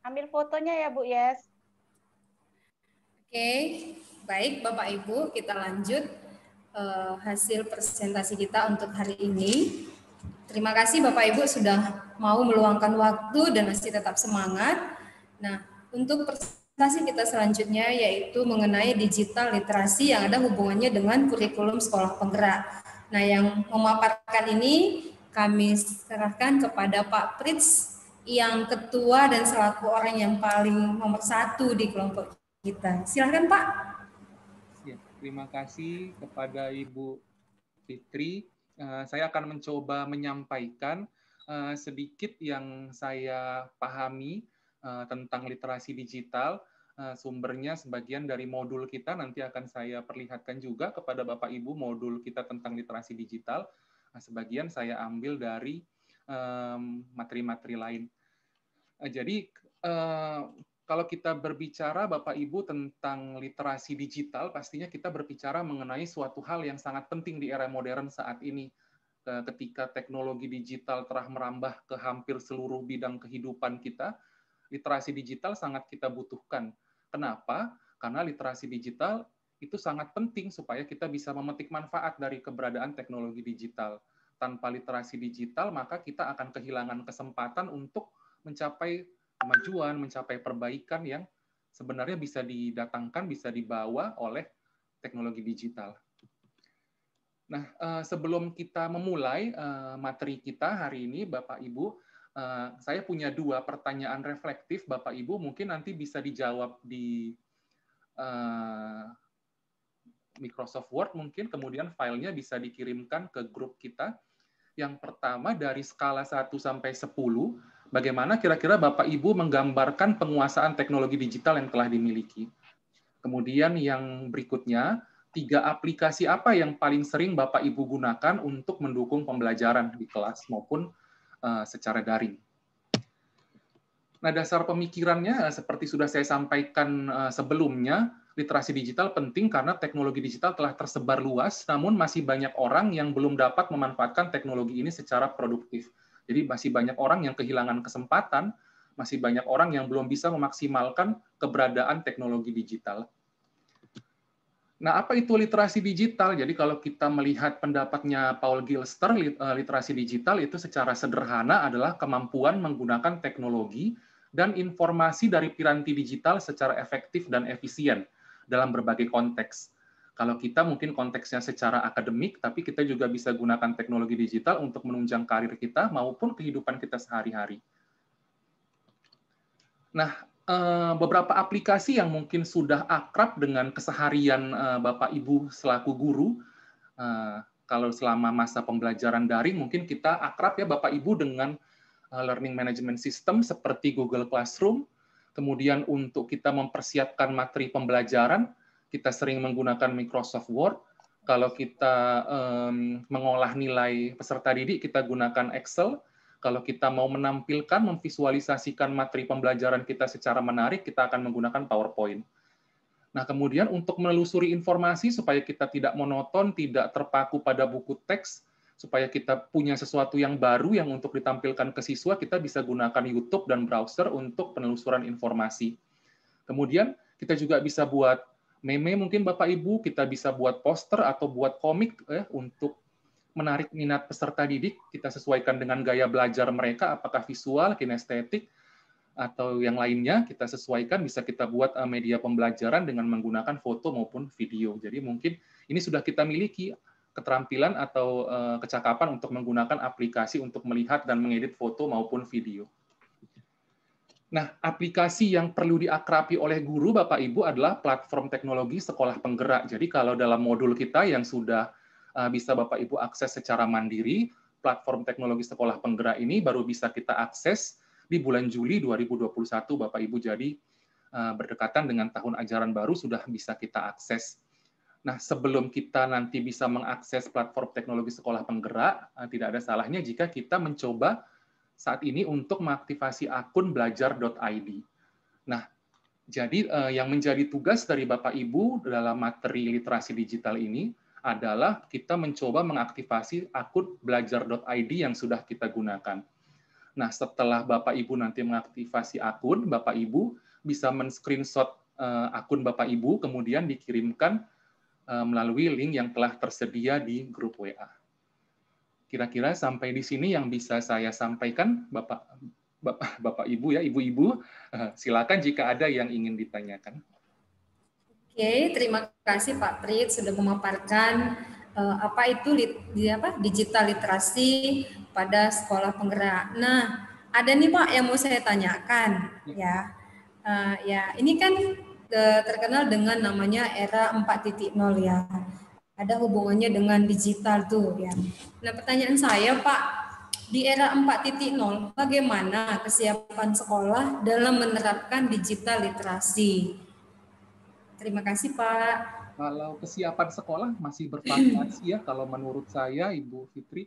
Ambil fotonya ya, Bu Yes. Oke, baik Bapak Ibu, kita lanjut hasil presentasi kita untuk hari ini. Terima kasih Bapak Ibu sudah mau meluangkan waktu dan masih tetap semangat. Nah, untuk presentasi kita selanjutnya yaitu mengenai digital literasi yang ada hubungannya dengan kurikulum sekolah penggerak. Nah, yang memaparkan ini kami serahkan kepada Pak Prits yang ketua dan selaku orang yang paling nomor 1 di kelompok kita. Silahkan Pak. Ya, terima kasih kepada Ibu Fitri. Saya akan mencoba menyampaikan sedikit yang saya pahami tentang literasi digital. Sumbernya sebagian dari modul kita, nanti akan saya perlihatkan juga kepada Bapak Ibu modul kita tentang literasi digital. Sebagian saya ambil dari materi-materi lain. Jadi kalau kita berbicara Bapak Ibu tentang literasi digital, pastinya kita berbicara mengenai suatu hal yang sangat penting di era modern saat ini. Ketika teknologi digital telah merambah ke hampir seluruh bidang kehidupan kita, literasi digital sangat kita butuhkan. Kenapa? Karena literasi digital itu sangat penting supaya kita bisa memetik manfaat dari keberadaan teknologi digital. Tanpa literasi digital, maka kita akan kehilangan kesempatan untuk mencapai kemajuan, mencapai perbaikan yang sebenarnya bisa didatangkan, bisa dibawa oleh teknologi digital. Nah, sebelum kita memulai materi kita hari ini, Bapak Ibu, saya punya 2 pertanyaan reflektif, Bapak Ibu, mungkin nanti bisa dijawab di Microsoft Word mungkin, kemudian filenya bisa dikirimkan ke grup kita. Yang pertama, dari skala 1 sampai 10, bagaimana kira-kira Bapak Ibu menggambarkan penguasaan teknologi digital yang telah dimiliki. Kemudian yang berikutnya, 3 aplikasi apa yang paling sering Bapak Ibu gunakan untuk mendukung pembelajaran di kelas maupun secara daring. Nah, dasar pemikirannya seperti sudah saya sampaikan sebelumnya, literasi digital penting karena teknologi digital telah tersebar luas, namun masih banyak orang yang belum dapat memanfaatkan teknologi ini secara produktif. Jadi masih banyak orang yang kehilangan kesempatan, masih banyak orang yang belum bisa memaksimalkan keberadaan teknologi digital. Nah, apa itu literasi digital? Jadi kalau kita melihat pendapatnya Paul Gilster, literasi digital itu secara sederhana adalah kemampuan menggunakan teknologi dan informasi dari piranti digital secara efektif dan efisien dalam berbagai konteks. Kalau kita mungkin konteksnya secara akademik, tapi kita juga bisa gunakan teknologi digital untuk menunjang karir kita maupun kehidupan kita sehari-hari. Nah, beberapa aplikasi yang mungkin sudah akrab dengan keseharian Bapak Ibu selaku guru, kalau selama masa pembelajaran daring mungkin kita akrab ya Bapak Ibu dengan learning management system seperti Google Classroom. Kemudian untuk kita mempersiapkan materi pembelajaran, kita sering menggunakan Microsoft Word. Kalau kita mengolah nilai peserta didik, kita gunakan Excel. Kalau kita mau menampilkan, memvisualisasikan materi pembelajaran kita secara menarik, kita akan menggunakan PowerPoint. Nah, kemudian untuk menelusuri informasi supaya kita tidak monoton, tidak terpaku pada buku teks, supaya kita punya sesuatu yang baru yang untuk ditampilkan ke siswa, kita bisa gunakan YouTube dan browser untuk penelusuran informasi. Kemudian kita juga bisa buat meme mungkin Bapak Ibu, kita bisa buat poster atau buat komik untuk menarik minat peserta didik, kita sesuaikan dengan gaya belajar mereka, apakah visual, kinestetik, atau yang lainnya, kita sesuaikan, bisa kita buat media pembelajaran dengan menggunakan foto maupun video. Jadi mungkin ini sudah kita miliki keterampilan atau kecakapan untuk menggunakan aplikasi untuk melihat dan mengedit foto maupun video. Nah, aplikasi yang perlu diakrabi oleh guru Bapak Ibu adalah platform teknologi sekolah penggerak. Jadi kalau dalam modul kita yang sudah bisa Bapak Ibu akses secara mandiri, platform teknologi sekolah penggerak ini baru bisa kita akses di bulan Juli 2021 Bapak Ibu. Jadi berdekatan dengan tahun ajaran baru sudah bisa kita akses. Nah, sebelum kita nanti bisa mengakses platform teknologi sekolah penggerak, tidak ada salahnya jika kita mencoba saat ini untuk mengaktifasi akun belajar.id. Nah, jadi yang menjadi tugas dari Bapak Ibu dalam materi literasi digital ini adalah kita mencoba mengaktifasi akun belajar.id yang sudah kita gunakan. Nah, setelah Bapak Ibu nanti mengaktifasi akun, Bapak Ibu bisa men-screenshot akun Bapak Ibu, kemudian dikirimkan melalui link yang telah tersedia di grup WA. Kira-kira sampai di sini yang bisa saya sampaikan, Bapak Ibu ya, Ibu-ibu, silakan jika ada yang ingin ditanyakan. Oke, terima kasih Pak Prit sudah memaparkan apa itu digital literasi pada sekolah penggerak. Nah, ada nih Pak yang mau saya tanyakan ya. Ya, ini kan terkenal dengan namanya era 4.0 ya. Ada hubungannya dengan digital tuh ya. Nah, pertanyaan saya Pak, di era 4.0 bagaimana kesiapan sekolah dalam menerapkan digital literasi? Terima kasih, Pak. Kalau kesiapan sekolah masih bervariasi ya, kalau menurut saya, Ibu Fitri,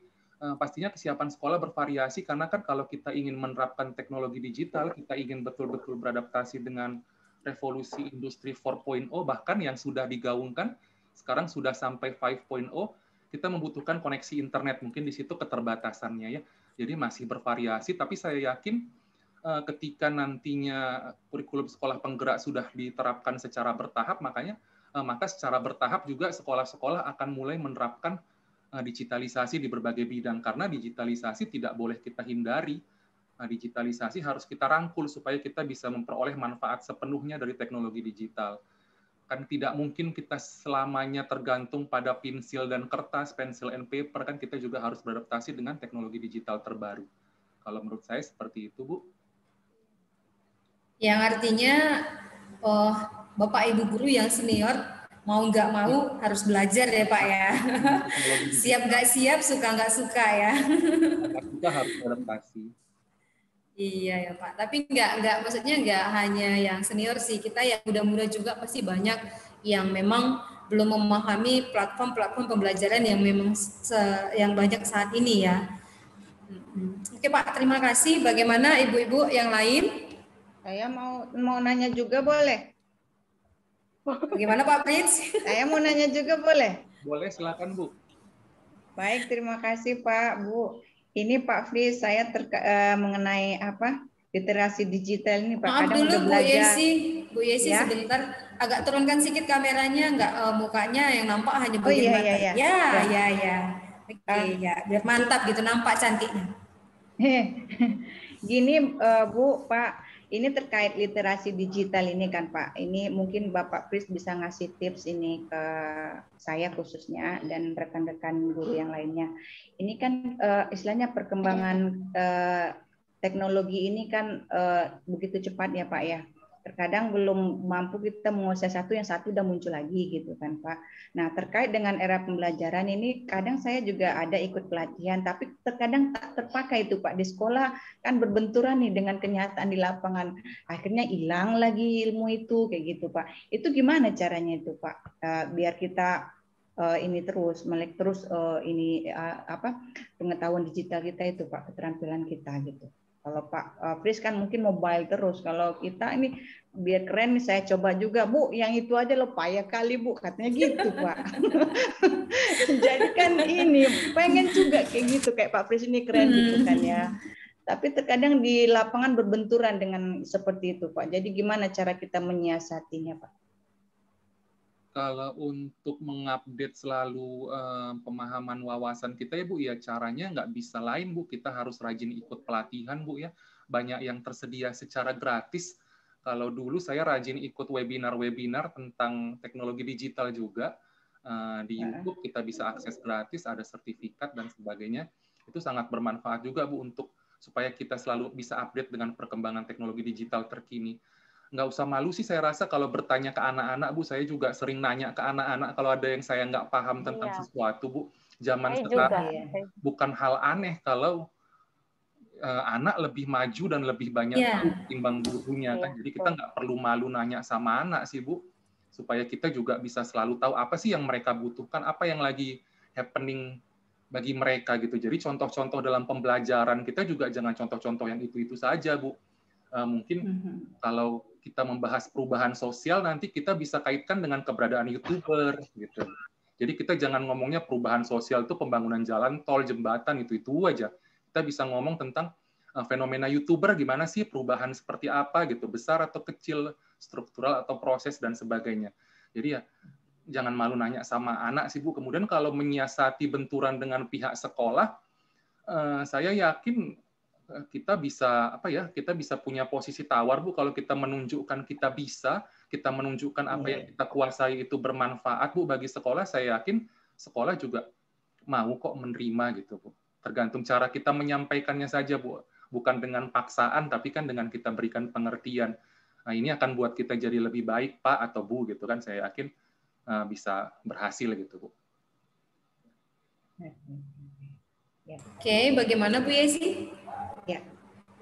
pastinya kesiapan sekolah bervariasi karena kan kalau kita ingin menerapkan teknologi digital, kita ingin betul-betul beradaptasi dengan revolusi industri 4.0, bahkan yang sudah digaungkan, sekarang sudah sampai 5.0, kita membutuhkan koneksi internet, mungkin di situ keterbatasannya ya. Jadi masih bervariasi, tapi saya yakin ketika nantinya kurikulum sekolah penggerak sudah diterapkan secara bertahap, maka secara bertahap juga sekolah-sekolah akan mulai menerapkan digitalisasi di berbagai bidang, karena digitalisasi tidak boleh kita hindari. Digitalisasi harus kita rangkul supaya kita bisa memperoleh manfaat sepenuhnya dari teknologi digital. Kan tidak mungkin kita selamanya tergantung pada pensil dan kertas, pencil and paper, kan kita juga harus beradaptasi dengan teknologi digital terbaru. Kalau menurut saya seperti itu, Bu. Yang artinya Bapak Ibu guru yang senior mau nggak mau harus belajar ya Pak ya. Siap nggak siap, suka nggak suka ya. Kita harus beradaptasi. Iya ya Pak. Tapi nggak maksudnya nggak hanya yang senior sih. Kita yang muda-muda juga pasti banyak yang memang belum memahami platform-platform pembelajaran yang memang yang banyak saat ini ya. Oke Pak, terima kasih. Bagaimana ibu-ibu yang lain? Saya mau nanya juga boleh? Bagaimana Pak Prince? Saya mau nanya juga boleh? Boleh, silakan Bu. Baik, terima kasih Pak, Bu. Ini Pak Fris, saya mengenai literasi digital ini Pak. Maaf kadang dulu udah belajar. Bu Yesi ya? Sebentar, agak turunkan sedikit kameranya, nggak mukanya yang nampak hanya bagian mata. Ya. Oke, ya, biar mantap gitu, nampak cantiknya. Gini Bu, Pak, ini terkait literasi digital ini kan Pak. Ini mungkin Bapak Pris bisa ngasih tips ini ke saya khususnya dan rekan-rekan guru yang lainnya. Ini kan istilahnya perkembangan teknologi ini kan begitu cepat ya Pak ya. Terkadang belum mampu kita menguasai satu, yang satu udah muncul lagi gitu kan Pak. Nah, terkait dengan era pembelajaran ini, kadang saya juga ada ikut pelatihan, tapi terkadang tak terpakai itu Pak. Di sekolah kan berbenturan nih dengan kenyataan di lapangan. Akhirnya hilang lagi ilmu itu, kayak gitu Pak. Itu gimana caranya itu Pak? Biar kita ini melek terus pengetahuan digital kita itu Pak, keterampilan kita gitu. Kalau Pak Pris kan mungkin mobile terus. Kalau kita ini biar keren nih, saya coba juga Bu, yang itu aja loh payah kali Bu, katanya gitu Pak. Jadi kan ini pengen juga kayak gitu, kayak Pak Pris ini keren gitu kan ya. Tapi terkadang di lapangan berbenturan dengan seperti itu Pak. Jadi gimana cara kita menyiasatinya Pak? Kalau untuk mengupdate selalu pemahaman wawasan kita ya Bu, ya caranya nggak bisa lain Bu, kita harus rajin ikut pelatihan Bu ya. Banyak yang tersedia secara gratis. Kalau dulu saya rajin ikut webinar-webinar tentang teknologi digital juga. Di YouTube kita bisa akses gratis, ada sertifikat dan sebagainya. Itu sangat bermanfaat juga Bu untuk supaya kita selalu bisa update dengan perkembangan teknologi digital terkini. Nggak usah malu sih saya rasa kalau bertanya ke anak-anak Bu, saya juga sering nanya ke anak-anak kalau ada yang saya nggak paham tentang sesuatu Bu. Zaman sekarang bukan hal aneh kalau anak lebih maju dan lebih banyak tahu ketimbang gurunya kan. Jadi kita nggak perlu malu nanya sama anak sih Bu, supaya kita juga bisa selalu tahu apa sih yang mereka butuhkan, apa yang lagi happening bagi mereka gitu. Jadi contoh-contoh dalam pembelajaran kita juga jangan contoh-contoh yang itu-itu saja Bu. Mungkin kalau kita membahas perubahan sosial, nanti kita bisa kaitkan dengan keberadaan YouTuber gitu. Jadi kita jangan ngomongnya perubahan sosial itu pembangunan jalan, tol, jembatan, itu aja. Kita bisa ngomong tentang fenomena YouTuber gimana sih, perubahan seperti apa gitu, besar atau kecil, struktural atau proses dan sebagainya. Jadi ya jangan malu nanya sama anak sih Bu. Kemudian kalau menyiasati benturan dengan pihak sekolah, saya yakin kita bisa kita bisa punya posisi tawar Bu kalau kita menunjukkan kita menunjukkan apa yang kita kuasai itu bermanfaat Bu bagi sekolah. Saya yakin sekolah juga mau kok menerima gitu Bu. Tergantung cara kita menyampaikannya saja Bu, bukan dengan paksaan tapi kan dengan kita berikan pengertian. Nah, ini akan buat kita jadi lebih baik Pak atau Bu gitu kan, saya yakin bisa berhasil gitu Bu. Oke, bagaimana Bu Yesi? Ya.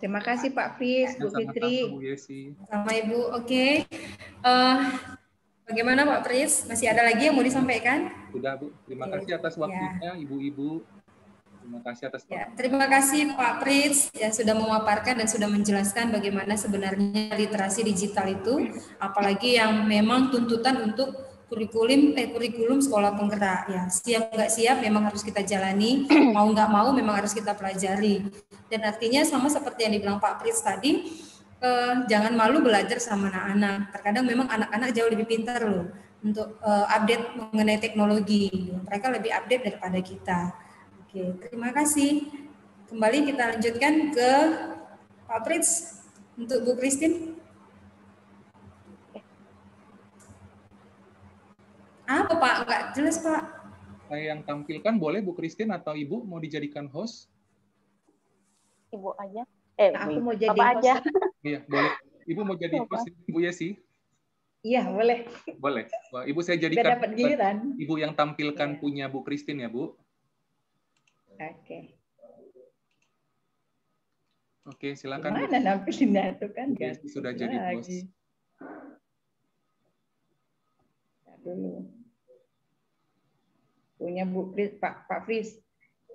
Terima kasih Pak Fris, Bu Fitri. Bu Yesi. Sama Ibu. Oke. Bagaimana Pak Fris? Masih ada lagi yang mau disampaikan? Sudah Bu. Terima kasih atas waktunya Ibu-ibu. Terima kasih atas waktunya. Terima kasih Pak Fritz yang sudah memaparkan dan sudah menjelaskan bagaimana sebenarnya literasi digital itu, apalagi yang memang tuntutan untuk kurikulum sekolah penggerak. Ya, siap nggak siap memang harus kita jalani, mau nggak mau memang harus kita pelajari. Dan artinya sama seperti yang dibilang Pak Fritz tadi, jangan malu belajar sama anak-anak. Terkadang memang anak-anak jauh lebih pintar loh untuk update mengenai teknologi. Mereka lebih update daripada kita. Oke, terima kasih. Kembali kita lanjutkan ke Pak Fritz untuk Bu Christine. Apa Pak? Enggak jelas Pak. Saya yang tampilkan boleh Bu Christine atau Ibu mau dijadikan host? Ibu aja. Aku mau jadi host aja. Iya, boleh. Ibu mau jadi host Bu Yesi? Iya, boleh. Boleh. Wah, Ibu saya jadikan dapat giliran. Ibu yang tampilkan punya Bu Christine ya, Bu. Oke. Oke, silakan. Gimana nampilinnya itu kan? Bu sudah jadi host. Dulu. Punya Bu Fris, Pak Fris.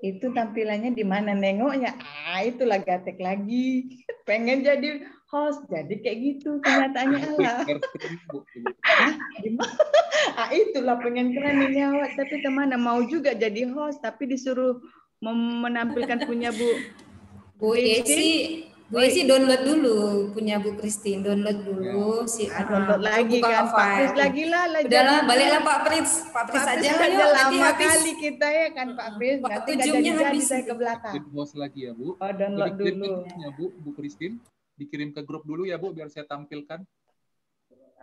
Itu tampilannya di mana nengoknya? Itulah gatek lagi. Pengen jadi host, jadi kayak gitu kenyataannya Allah. Itulah pengen keren ini awak, tapi kemana mau juga jadi host, tapi disuruh menampilkan punya Bu Yesi. Bu Yesi download dulu punya Bu Christine, download dulu download lagi kan Pak Fris lagi lah. Udahlah, baliklah Pak Fritz aja lah yuk. Lama kali kita ya kan Pak Fris. Nanti jadi saya ke belakang. Host lagi ya Bu. Download dulu. Ya Bu Christine, dikirim ke grup dulu ya Bu biar saya tampilkan.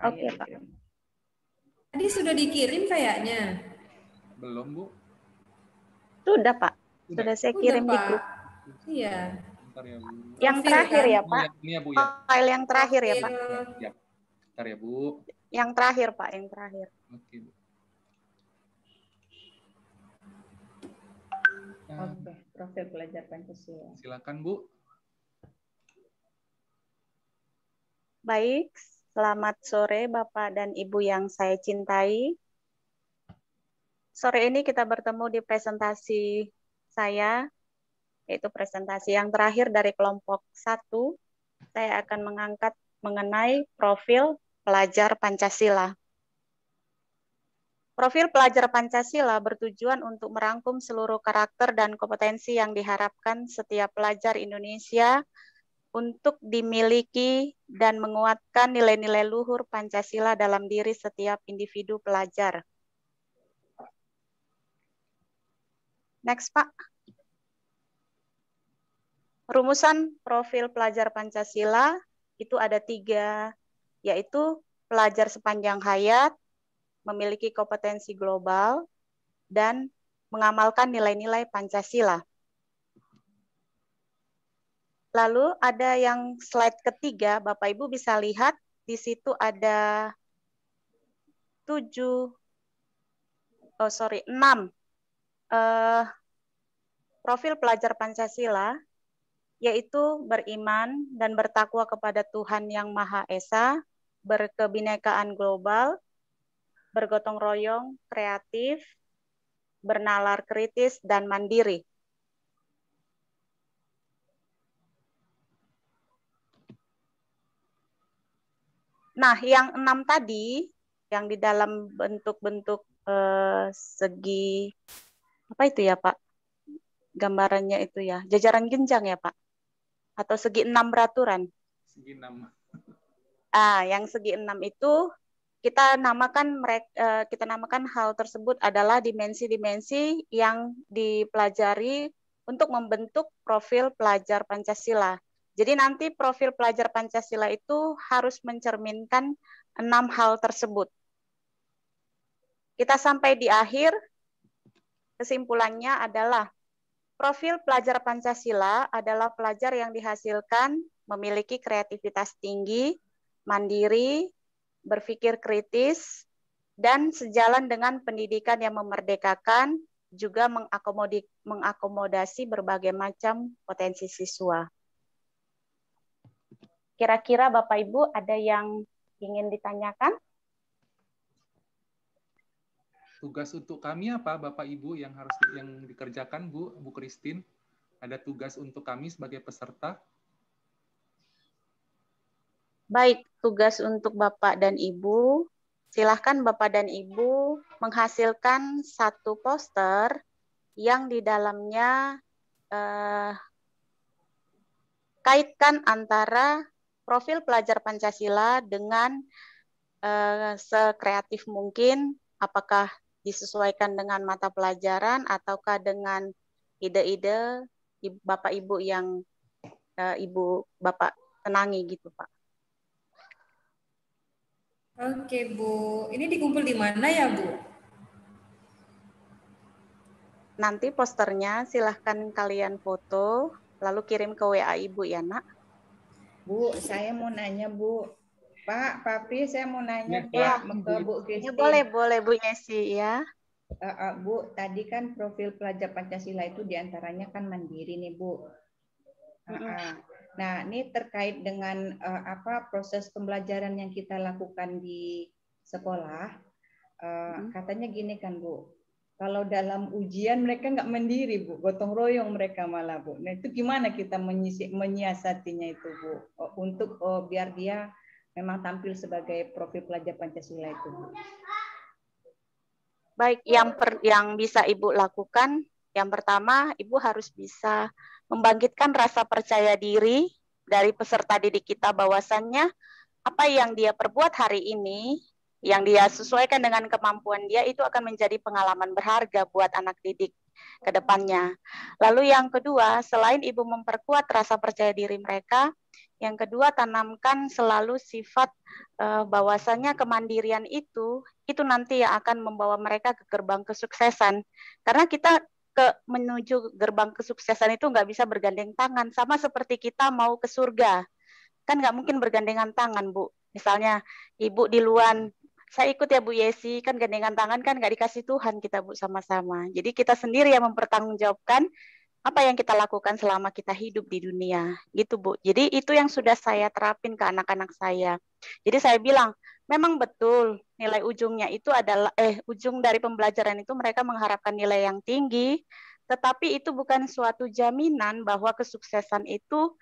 Oke Pak. Tadi sudah dikirim kayaknya. Belum Bu. Sudah Pak. Sudah saya kirim di grup. Iya. Ya, Bu. Yang terakhir ya Pak. Ini ya Bu ya. File yang terakhir ya Pak. Ya. Bentar ya Bu. Yang terakhir Pak, yang terakhir. Oke Bu. Oke, profil pelajar Pancasila. Silakan Bu. Baik, selamat sore Bapak dan Ibu yang saya cintai. Sore ini kita bertemu di presentasi saya, yaitu presentasi yang terakhir dari kelompok 1. Saya akan mengangkat mengenai profil pelajar Pancasila. Profil pelajar Pancasila bertujuan untuk merangkum seluruh karakter dan kompetensi yang diharapkan setiap pelajar Indonesia untuk dimiliki dan menguatkan nilai-nilai luhur Pancasila dalam diri setiap individu pelajar. Next, Pak. Rumusan profil pelajar Pancasila itu ada 3, yaitu pelajar sepanjang hayat, memiliki kompetensi global, dan mengamalkan nilai-nilai Pancasila. Lalu ada yang slide ketiga, Bapak Ibu bisa lihat, di situ ada 6 profil pelajar Pancasila, yaitu beriman dan bertakwa kepada Tuhan Yang Maha Esa, berkebinekaan global, bergotong royong, kreatif, bernalar kritis, dan mandiri. Nah, yang 6 tadi, yang di dalam bentuk-bentuk segi, apa itu ya Pak? Gambarannya itu ya, jajaran genjang ya Pak? atau segi 6 beraturan. Segi 6. Yang segi 6 itu kita namakan hal tersebut adalah dimensi-dimensi yang dipelajari untuk membentuk profil pelajar Pancasila. Jadi nanti profil pelajar Pancasila itu harus mencerminkan 6 hal tersebut. Kita sampai di akhir, kesimpulannya adalah profil pelajar Pancasila adalah pelajar yang dihasilkan memiliki kreativitas tinggi, mandiri, berpikir kritis, dan sejalan dengan pendidikan yang memerdekakan, juga mengakomodasi berbagai macam potensi siswa. Kira-kira Bapak Ibu ada yang ingin ditanyakan? Tugas untuk kami apa Bapak Ibu yang harus dikerjakan Bu Christine? Ada tugas untuk kami sebagai peserta? Baik, tugas untuk Bapak dan Ibu. Silahkan Bapak dan Ibu menghasilkan satu poster yang di dalamnya kaitkan antara profil pelajar Pancasila dengan sekreatif mungkin, apakah disesuaikan dengan mata pelajaran ataukah dengan ide-ide Bapak Ibu yang Bapak tenangi gitu Pak. Oke Bu, ini dikumpul di mana ya Bu? Nanti posternya silahkan kalian foto, lalu kirim ke WA Ibu ya nak. Bu, saya mau nanya Bu. Pak, Papi, saya mau nanya ya, Pak ke Bu Christine. Boleh Bu Yesi ya. Bu, tadi kan profil pelajar Pancasila itu diantaranya kan mandiri nih Bu. Nah, ini terkait dengan proses pembelajaran yang kita lakukan di sekolah. Katanya gini kan Bu, kalau dalam ujian mereka nggak mandiri Bu, gotong royong mereka malah Bu. Nah itu gimana kita menyiasatinya itu Bu, untuk biar dia memang tampil sebagai profil pelajar Pancasila itu Bu. Baik, yang bisa Ibu lakukan, yang pertama Ibu harus bisa membangkitkan rasa percaya diri dari peserta didik kita bahwasannya apa yang dia perbuat hari ini, yang dia sesuaikan dengan kemampuan dia itu akan menjadi pengalaman berharga buat anak didik ke depannya. Lalu yang kedua, selain Ibu memperkuat rasa percaya diri mereka, yang kedua tanamkan selalu sifat bahwasannya kemandirian itu nanti yang akan membawa mereka ke gerbang kesuksesan. Karena kita menuju gerbang kesuksesan itu nggak bisa bergandeng tangan, sama seperti kita mau ke surga. Kan nggak mungkin bergandengan tangan, Bu. Misalnya Ibu di luar, saya ikut ya Bu Yesi, kan gandengan tangan kan nggak dikasih Tuhan kita Bu sama-sama. Jadi kita sendiri yang mempertanggungjawabkan apa yang kita lakukan selama kita hidup di dunia, gitu Bu. Jadi itu yang sudah saya terapin ke anak-anak saya. Jadi saya bilang, memang betul nilai ujungnya itu adalah, ujung dari pembelajaran itu mereka mengharapkan nilai yang tinggi, tetapi itu bukan suatu jaminan bahwa kesuksesan itu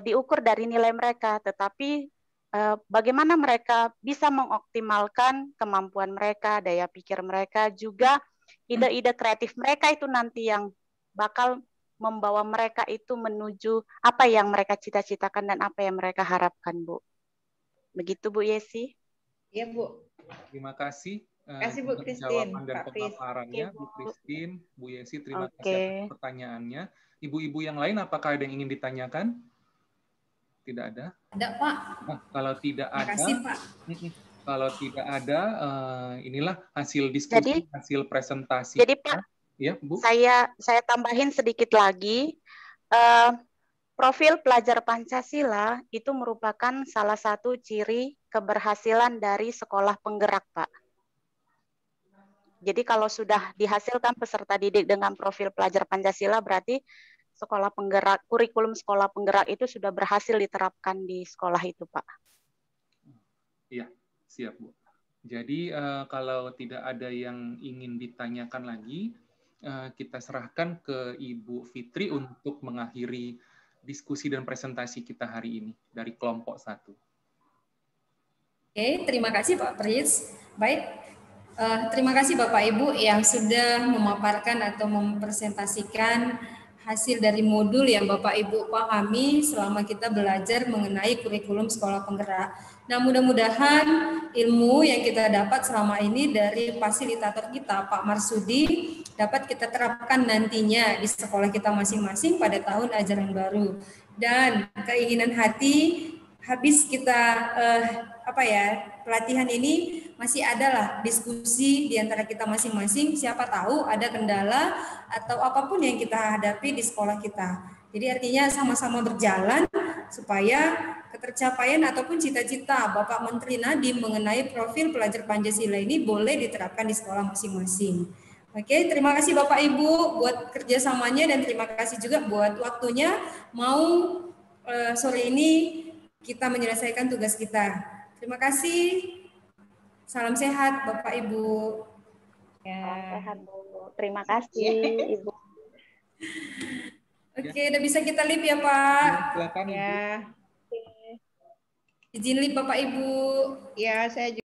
diukur dari nilai mereka, tetapi bagaimana mereka bisa mengoptimalkan kemampuan mereka, daya pikir mereka, juga ide-ide kreatif mereka itu nanti yang bakal membawa mereka itu menuju apa yang mereka cita-citakan dan apa yang mereka harapkan, Bu. Begitu, Bu Yesi. Iya, Bu. Terima kasih. Kasih Bu Christine. Jawaban dan pemaparannya, Bu Christine, Bu Yesi, terima kasih atas pertanyaannya. Ibu-ibu yang lain, apakah ada yang ingin ditanyakan? Tidak ada? Ada, Pak. Nah, kalau tidak ada, kasih, Pak. Kalau tidak ada, inilah hasil diskusi, hasil presentasi. Jadi Pak, ya, Bu? Saya tambahin sedikit lagi. Profil pelajar Pancasila itu merupakan salah satu ciri keberhasilan dari sekolah penggerak, Pak. Jadi kalau sudah dihasilkan peserta didik dengan profil pelajar Pancasila, berarti sekolah penggerak, kurikulum sekolah penggerak itu sudah berhasil diterapkan di sekolah itu, Pak. Iya, siap, Bu. Jadi kalau tidak ada yang ingin ditanyakan lagi, kita serahkan ke Ibu Fitri untuk mengakhiri diskusi dan presentasi kita hari ini dari kelompok 1. Oke, terima kasih Pak Pris. Baik, terima kasih Bapak Ibu yang sudah memaparkan atau mempresentasikan hasil dari modul yang Bapak Ibu pahami selama kita belajar mengenai kurikulum sekolah penggerak. Nah, mudah-mudahan ilmu yang kita dapat selama ini dari fasilitator kita, Pak Marsudi, dapat kita terapkan nantinya di sekolah kita masing-masing pada tahun ajaran baru. Dan keinginan hati habis kita pelatihan ini masih adalah diskusi di antara kita masing-masing, siapa tahu ada kendala atau apapun yang kita hadapi di sekolah kita. Jadi artinya sama-sama berjalan supaya ketercapaian ataupun cita-cita Bapak Menteri Nadiem mengenai profil pelajar Pancasila ini boleh diterapkan di sekolah masing-masing. Oke, terima kasih Bapak Ibu buat kerjasamanya dan terima kasih juga buat waktunya mau sore ini kita menyelesaikan tugas kita. Terima kasih. Salam sehat Bapak Ibu. Salam sehat Bu. Terima kasih Ibu. Oke, udah bisa kita live ya Pak. Silakan Ibu. Ya. Izin live Bapak Ibu. Ya, saya juga